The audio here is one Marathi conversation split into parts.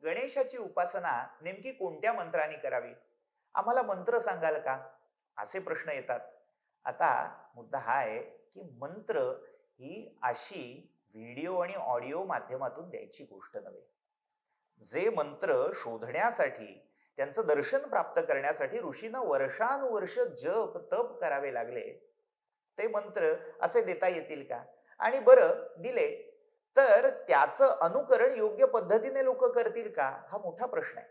गणेशाची उपासना नेमकी कोणत्या मंत्राने करावी? आम्हाला मंत्र सांगाल का? असे प्रश्न येतात. आता मुद्दा हा आहे, की मंत्र ही अशी व्हिडिओ आणि ऑडिओ माध्यमातून द्यायची गोष्ट नव्हे. जे मंत्र शोधण्यासाठी, त्यांचं दर्शन प्राप्त करण्यासाठी ऋषींना वर्षानुवर्ष जप, तप करावे लागले, ते मंत्र असे देता येतील का? आणि बरं दिले, तर त्याचं अनुकरण योग्य पद्धतीने लोकं करतील का? हा मोठा प्रश्न आहे.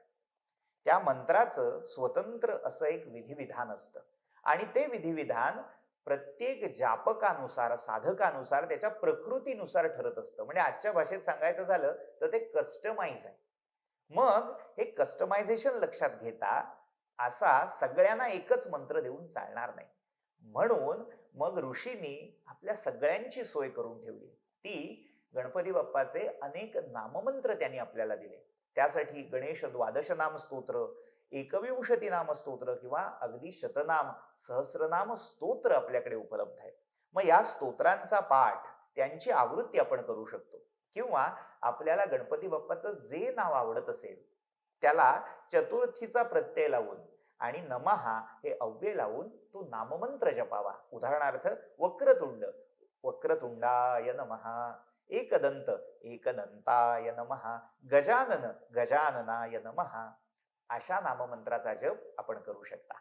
त्या मंत्राचं स्वतंत्र असं एक विधिविधान असतं आणि ते विधिविधान प्रत्येक जापकानुसार, साधकानुसार, त्याच्या प्रकृतीनुसार ठरत असतं. म्हणजे आजच्या भाषेत सांगायचं झालं तर ते कस्टमाइज आहे. मग हे कस्टमायझेशन लक्षात घेता असा सगळ्यांना एकच मंत्र देऊन चालणार नाही. म्हणून मग ऋषींनी आपल्या सगळ्यांची सोय करून ठेवली. ती गणपती बाप्पाचे अनेक नाममंत्र त्यांनी आपल्याला दिले. त्यासाठी गणेश द्वादश नाम स्तोत्र, एकविंशती नाम स्तोत्र किंवा अगदी शतनाम, सहस्रनाम स्तोत्र आपल्याकडे उपलब्ध आहे. मग या स्तोत्रांचा पाठ, त्यांची आवृत्ती आपण करू शकतो किंवा आपल्याला गणपती बाप्पाचं जे नाव आवडत असेल त्याला चतुर्थीचा प्रत्यय लावून आणि नमहा हे अव्यय लावून तो नाममंत्र जपावा. उदाहरणार्थ वक्रतुंड, वक्रतुंडाय नमः, एकदंत, एकदंताय नमः, गजानन, गजाननाय नमः, अशा नाममंत्राचा जप आपण करू शकता.